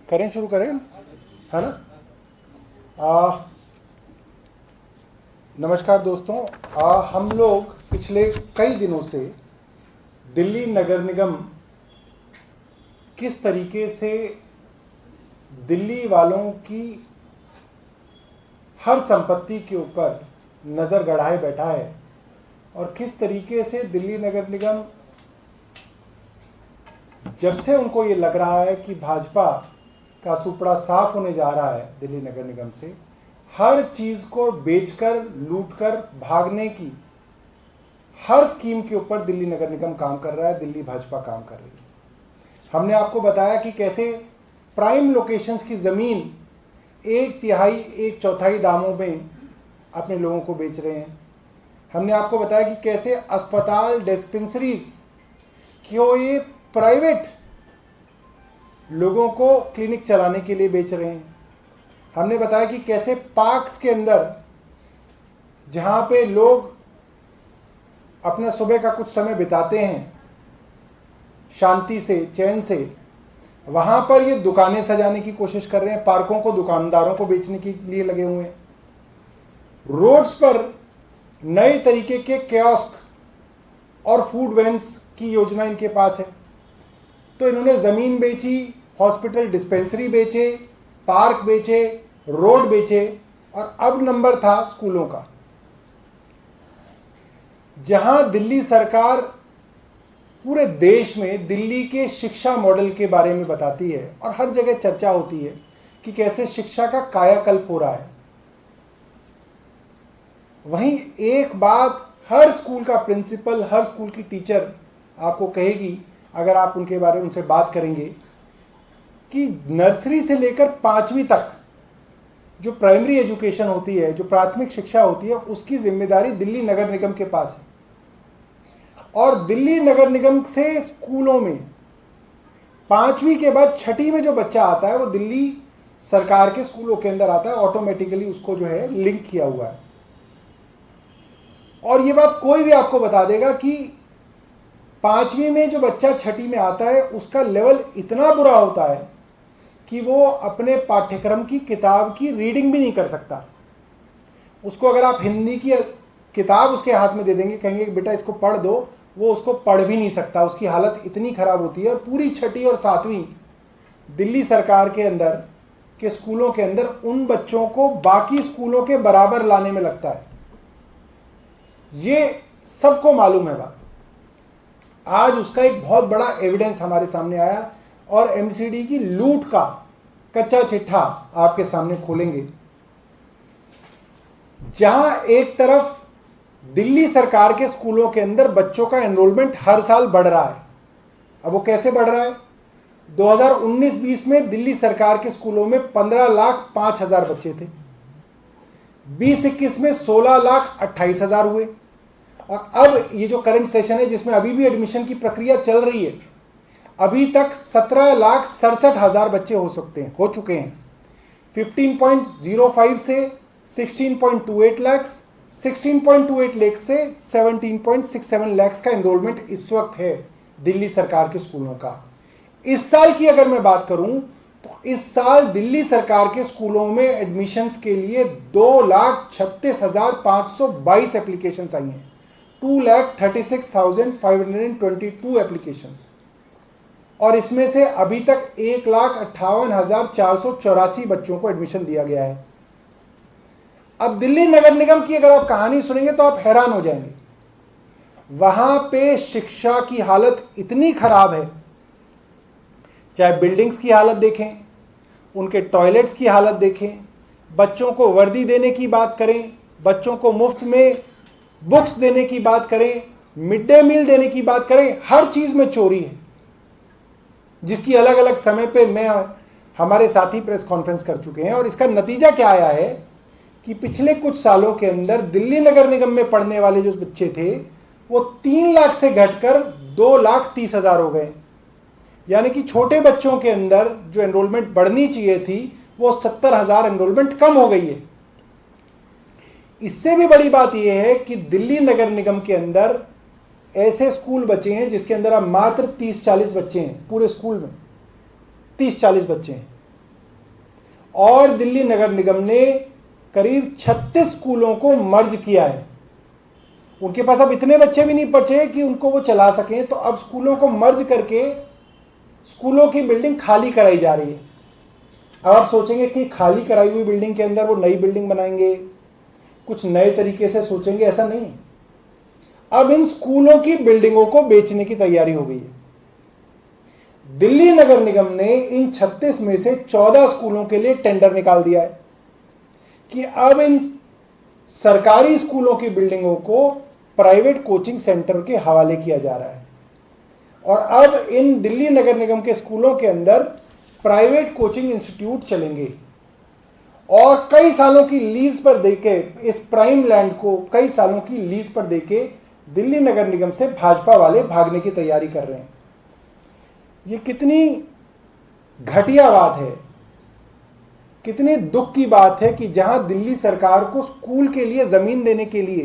करें, शुरू करें, है ना। नमस्कार दोस्तों। हम लोग पिछले कई दिनों से दिल्ली नगर निगम किस तरीके से दिल्ली वालों की हर संपत्ति के ऊपर नज़र गड़ाए बैठा है और किस तरीके से दिल्ली नगर निगम, जब से उनको ये लग रहा है कि भाजपा का सुपड़ा साफ होने जा रहा है दिल्ली नगर निगम से, हर चीज़ को बेचकर लूटकर भागने की हर स्कीम के ऊपर दिल्ली नगर निगम काम कर रहा है, दिल्ली भाजपा काम कर रही है। हमने आपको बताया कि कैसे प्राइम लोकेशंस की ज़मीन 1/3 1/4 दामों में अपने लोगों को बेच रहे हैं। हमने आपको बताया कि कैसे अस्पताल, डिस्पेंसरीज क्यों ये प्राइवेट लोगों को क्लिनिक चलाने के लिए बेच रहे हैं। हमने बताया कि कैसे पार्क्स के अंदर, जहाँ पे लोग अपना सुबह का कुछ समय बिताते हैं शांति से, चैन से, वहाँ पर ये दुकानें सजाने की कोशिश कर रहे हैं, पार्कों को दुकानदारों को बेचने के लिए लगे हुए हैं। रोड्स पर नए तरीके के कियोस्क और फूड वैन्स की योजना इनके पास है। तो इन्होंने ज़मीन बेची, हॉस्पिटल, डिस्पेंसरी बेचे, पार्क बेचे, रोड बेचे और अब नंबर था स्कूलों का। जहां दिल्ली सरकार पूरे देश में दिल्ली के शिक्षा मॉडल के बारे में बताती है और हर जगह चर्चा होती है कि कैसे शिक्षा का कायाकल्प हो रहा है, वहीं एक बात हर स्कूल का प्रिंसिपल, हर स्कूल की टीचर आपको कहेगी, अगर आप उनके बारे में उनसे बात करेंगे, कि नर्सरी से लेकर 5वीं तक जो प्राइमरी एजुकेशन होती है, जो प्राथमिक शिक्षा होती है, उसकी जिम्मेदारी दिल्ली नगर निगम के पास है। और दिल्ली नगर निगम से स्कूलों में 5वीं के बाद 6ठी में जो बच्चा आता है वो दिल्ली सरकार के स्कूलों के अंदर आता है, ऑटोमेटिकली उसको जो है लिंक किया हुआ है। और ये बात कोई भी आपको बता देगा कि 5वीं में जो बच्चा 6ठी में आता है उसका लेवल इतना बुरा होता है कि वो अपने पाठ्यक्रम की किताब की रीडिंग भी नहीं कर सकता। उसको अगर आप हिंदी की किताब उसके हाथ में दे देंगे, कहेंगे कि बेटा इसको पढ़ दो, वो उसको पढ़ भी नहीं सकता, उसकी हालत इतनी ख़राब होती है। और पूरी 6ठी और 7वीं दिल्ली सरकार के अंदर के स्कूलों के अंदर उन बच्चों को बाकी स्कूलों के बराबर लाने में लगता है। ये सबको मालूम है बात। आज उसका एक बहुत बड़ा एविडेंस हमारे सामने आया और एमसीडी की लूट का कच्चा चिट्ठा आपके सामने खोलेंगे, जहां एक तरफ दिल्ली सरकार के स्कूलों के अंदर बच्चों का एनरोलमेंट हर साल बढ़ रहा है। अब वो कैसे बढ़ रहा है? 2019-20 में दिल्ली सरकार के स्कूलों में 15,05,000 बच्चे थे, 2021 में 16,28,000 हुए, और अब ये जो करंट सेशन है जिसमें अभी भी एडमिशन की प्रक्रिया चल रही है, अभी तक 17,67,000 बच्चे हो चुके हैं। 15.05 से 16.28 लाख, 16.28 लाख से 17.67 लाख का एनरोलमेंट इस वक्त है दिल्ली सरकार के स्कूलों का। इस साल की अगर मैं बात करूं तो इस साल दिल्ली सरकार के स्कूलों में एडमिशन्स के लिए 2,36,522 एप्लीकेशंस आई हैं, 2,36,522 एप्लीकेशंस। और इसमें से अभी तक 1,58,484 बच्चों को एडमिशन दिया गया है। अब दिल्ली नगर निगम की अगर आप कहानी सुनेंगे तो आप हैरान हो जाएंगे। वहां पे शिक्षा की हालत इतनी खराब है, चाहे बिल्डिंग्स की हालत देखें, उनके टॉयलेट्स की हालत देखें, बच्चों को वर्दी देने की बात करें, बच्चों को मुफ्त में बुक्स देने की बात करें, मिड डे मील देने की बात करें, हर चीज में चोरी है, जिसकी अलग अलग समय पे मैं और हमारे साथी प्रेस कॉन्फ्रेंस कर चुके हैं। और इसका नतीजा क्या आया है कि पिछले कुछ सालों के अंदर दिल्ली नगर निगम में पढ़ने वाले जो बच्चे थे वो 3 लाख से घटकर 2,30,000 हो गए। यानी कि छोटे बच्चों के अंदर जो एनरोलमेंट बढ़नी चाहिए थी वो 70,000 एनरोलमेंट कम हो गई है। इससे भी बड़ी बात यह है कि दिल्ली नगर निगम के अंदर ऐसे स्कूल बचे हैं जिसके अंदर अब मात्र 30-40 बच्चे हैं, पूरे स्कूल में 30-40 बच्चे हैं। और दिल्ली नगर निगम ने करीब 36 स्कूलों को मर्ज किया है। उनके पास अब इतने बच्चे भी नहीं बचे कि उनको वो चला सकें, तो अब स्कूलों को मर्ज करके स्कूलों की बिल्डिंग खाली कराई जा रही है। अब आप सोचेंगे कि खाली कराई हुई बिल्डिंग के अंदर वो नई बिल्डिंग बनाएंगे, कुछ नए तरीके से सोचेंगे, ऐसा नहीं है। अब इन स्कूलों की बिल्डिंगों को बेचने की तैयारी हो गई है। दिल्ली नगर निगम ने इन 36 में से 14 स्कूलों के लिए टेंडर निकाल दिया है कि अब इन सरकारी स्कूलों की बिल्डिंगों को प्राइवेट कोचिंग सेंटर के हवाले किया जा रहा है। और अब इन दिल्ली नगर निगम के स्कूलों के अंदर प्राइवेट कोचिंग इंस्टीट्यूट चलेंगे और कई सालों की लीज पर देके, इस प्राइम लैंड को कई सालों की लीज पर देके दिल्ली नगर निगम से भाजपा वाले भागने की तैयारी कर रहे हैं। ये कितनी घटिया बात है, कितनी दुख की बात है कि जहां दिल्ली सरकार को स्कूल के लिए जमीन देने के लिए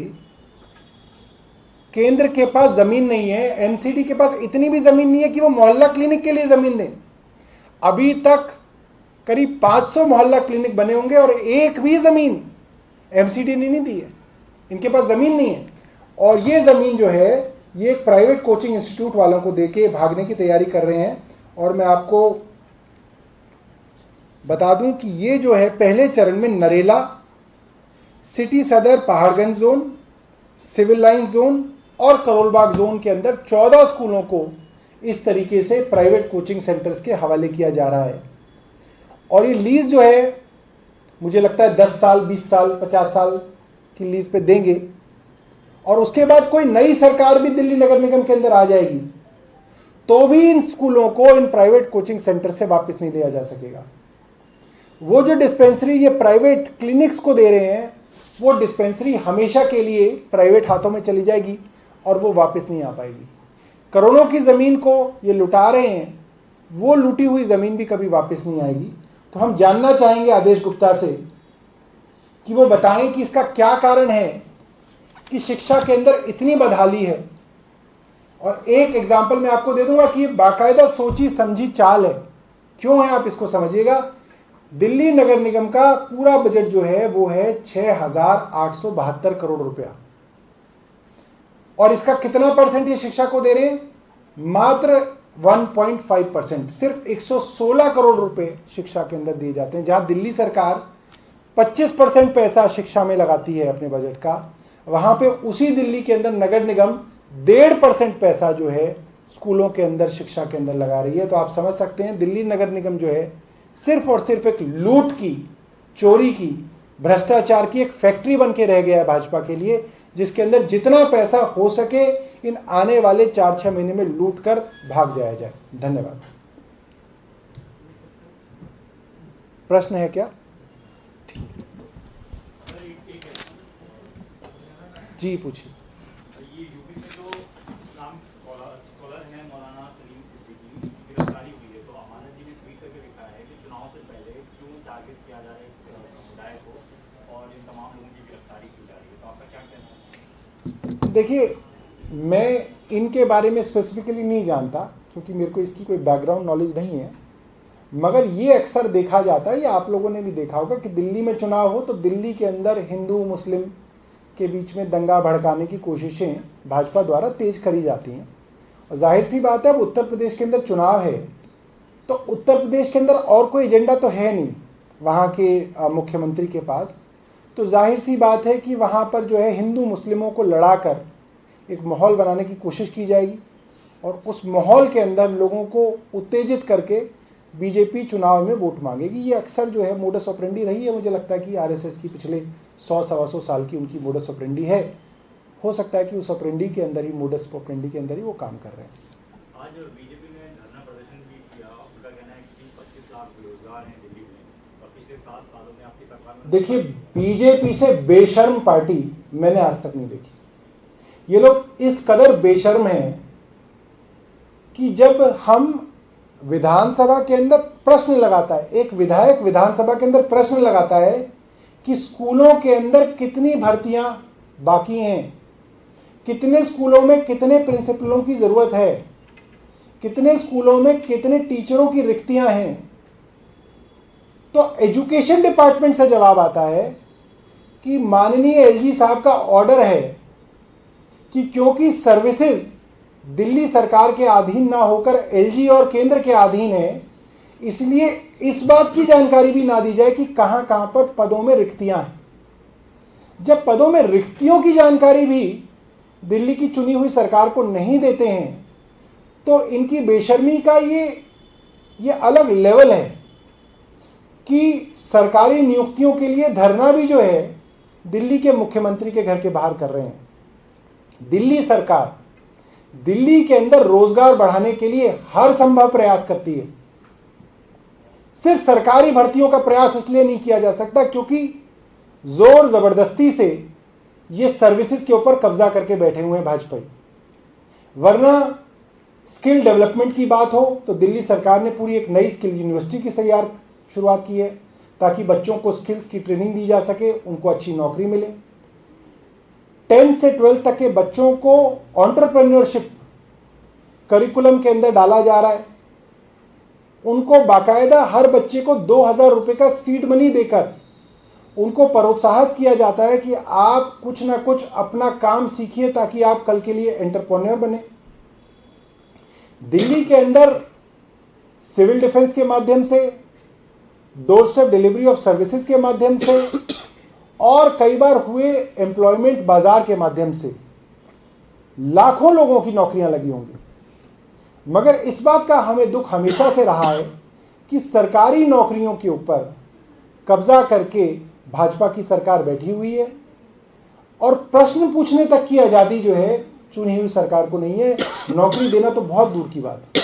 केंद्र के पास जमीन नहीं है, एमसीडी के पास इतनी भी जमीन नहीं है कि वो मोहल्ला क्लिनिक के लिए जमीन दें। अभी तक करीब 500 मोहल्ला क्लिनिक बने होंगे और एक भी जमीन एमसीडी ने नहीं दी है, इनके पास जमीन नहीं है। और ये जमीन जो है ये एक प्राइवेट कोचिंग इंस्टीट्यूट वालों को देके भागने की तैयारी कर रहे हैं। और मैं आपको बता दूं कि ये जो है पहले चरण में नरेला, सिटी सदर Paharganj zone, civil line zone और करोलबाग जोन के अंदर 14 स्कूलों को इस तरीके से प्राइवेट कोचिंग सेंटर्स के हवाले किया जा रहा है। और ये लीज जो है मुझे लगता है 10 साल, 20 साल, 50 साल की लीज पे देंगे और उसके बाद कोई नई सरकार भी दिल्ली नगर निगम के अंदर आ जाएगी तो भी इन स्कूलों को इन प्राइवेट कोचिंग सेंटर से वापस नहीं लिया जा सकेगा। वो जो डिस्पेंसरी ये प्राइवेट क्लिनिक्स को दे रहे हैं वो डिस्पेंसरी हमेशा के लिए प्राइवेट हाथों में चली जाएगी और वो वापस नहीं आ पाएगी। करोड़ों की ज़मीन को ये लुटा रहे हैं, वो लूटी हुई ज़मीन भी कभी वापस नहीं आएगी। तो हम जानना चाहेंगे आदेश गुप्ता से कि वो बताएं कि इसका क्या कारण है कि शिक्षा के अंदर इतनी बदहाली है। और एक एग्जाम्पल मैं आपको दे दूंगा कि ये बाकायदा सोची समझी चाल है। क्यों है आप इसको समझिएगा। दिल्ली नगर निगम का पूरा बजट जो है वो है 6,872 करोड़ रुपया और इसका कितना परसेंट ये शिक्षा को दे रहे हैं, मात्र 1.5%। सिर्फ 116 करोड़ रुपए शिक्षा के अंदर दिए जाते हैं। जहां दिल्ली सरकार 25% पैसा शिक्षा में लगाती है अपने बजट का, वहां पे उसी दिल्ली के अंदर नगर निगम 1.5% पैसा जो है स्कूलों के अंदर शिक्षा के अंदर लगा रही है। तो आप समझ सकते हैं दिल्ली नगर निगम जो है सिर्फ और सिर्फ एक लूट की, चोरी की, भ्रष्टाचार की एक फैक्ट्री बन के रह गया है भाजपा के लिए, जिसके अंदर जितना पैसा हो सके इन आने वाले 4-6 महीने में लूट कर भाग जाया जाए। धन्यवाद। प्रश्न है क्या? जी पूछिए। ये यूपी में जो इस्लाम स्कॉलर हैं मौलाना सलीम सिद्दीकी की गिरफ्तारी हुई है, तो अमानत जी ने ट्वीट करके लिखा है कि चुनाव से पहले क्यों टारगेट किया जा रहा है समुदाय को और इन तमाम लोगों की गिरफ्तारी की जा रही है, तो आपका क्या कहना है? देखिए, मैं इनके बारे में स्पेसिफिकली नहीं जानता क्योंकि मेरे को इसकी कोई बैकग्राउंड नॉलेज नहीं है, मगर ये अक्सर देखा जाता है, या आप लोगों ने भी देखा होगा कि दिल्ली में चुनाव हो तो दिल्ली के अंदर हिंदू मुस्लिम के बीच में दंगा भड़काने की कोशिशें भाजपा द्वारा तेज करी जाती हैं। और जाहिर सी बात है, अब उत्तर प्रदेश के अंदर चुनाव है तो उत्तर प्रदेश के अंदर और कोई एजेंडा तो है नहीं वहाँ के मुख्यमंत्री के पास, तो जाहिर सी बात है कि वहाँ पर जो है हिंदू मुस्लिमों को लड़ाकर एक माहौल बनाने की कोशिश की जाएगी और उस माहौल के अंदर लोगों को उत्तेजित करके बीजेपी चुनाव में वोट मांगेगी। ये अक्सर जो है मोडस ऑपरेंडी रही है। मुझे लगता है कि आरएसएस की पिछले 100-125 साल की उनकी मोडस ऑपरेंडी है। हो सकता है कि उस ऑपरेंडी के अंदर ही, मोडस ऑपरेंडी के अंदर ही वो काम कर रहे हैं। आज बीजेपी ने धरना प्रदर्शन भी किया, उनका कहना है कि 25 लाख बेरोजगार हैं दिल्ली में और पिछले 7 सालों में आपकी सरकार में। देखिए, बीजेपी से बेशर्म पार्टी मैंने आज तक नहीं देखी। ये लोग इस कदर बेशर्म हैं कि जब हम विधानसभा के अंदर प्रश्न लगाता है, एक विधायक विधानसभा के अंदर प्रश्न लगाता है कि स्कूलों के अंदर कितनी भर्तियां बाकी हैं, कितने स्कूलों में कितने प्रिंसिपलों की ज़रूरत है, कितने स्कूलों में कितने टीचरों की रिक्तियां हैं, तो एजुकेशन डिपार्टमेंट से जवाब आता है कि माननीय एलजी साहब का ऑर्डर है कि क्योंकि सर्विसेज दिल्ली सरकार के अधीन ना होकर एलजी और केंद्र के अधीन है, इसलिए इस बात की जानकारी भी ना दी जाए कि कहां कहां पर पदों में रिक्तियां हैं। जब पदों में रिक्तियों की जानकारी भी दिल्ली की चुनी हुई सरकार को नहीं देते हैं, तो इनकी बेशर्मी का ये अलग लेवल है कि सरकारी नियुक्तियों के लिए धरना भी जो है दिल्ली के मुख्यमंत्री के घर के बाहर कर रहे हैं। दिल्ली सरकार दिल्ली के अंदर रोजगार बढ़ाने के लिए हर संभव प्रयास करती है। सिर्फ सरकारी भर्तियों का प्रयास इसलिए नहीं किया जा सकता क्योंकि जोर जबरदस्ती से ये सर्विसेज के ऊपर कब्जा करके बैठे हुए हैं भाजपाई। वरना स्किल डेवलपमेंट की बात हो तो दिल्ली सरकार ने पूरी एक नई स्किल यूनिवर्सिटी की शुरुआत की है ताकि बच्चों को स्किल्स की ट्रेनिंग दी जा सके, उनको अच्छी नौकरी मिले। 10 से 12 तक के बच्चों को एंटरप्रेन्योरशिप करिकुलम के अंदर डाला जा रहा है। उनको बाकायदा हर बच्चे को 2000 रुपये का सीड मनी देकर उनको प्रोत्साहित किया जाता है कि आप कुछ ना कुछ अपना काम सीखिए ताकि आप कल के लिए एंटरप्रेन्योर बने। दिल्ली के अंदर सिविल डिफेंस के माध्यम से, door step delivery of services के माध्यम से और कई बार हुए एम्प्लॉयमेंट बाजार के माध्यम से लाखों लोगों की नौकरियां लगी होंगी। मगर इस बात का हमें दुख हमेशा से रहा है कि सरकारी नौकरियों के ऊपर कब्जा करके भाजपा की सरकार बैठी हुई है और प्रश्न पूछने तक की आज़ादी जो है चुनी हुई सरकार को नहीं है। नौकरी देना तो बहुत दूर की बात है।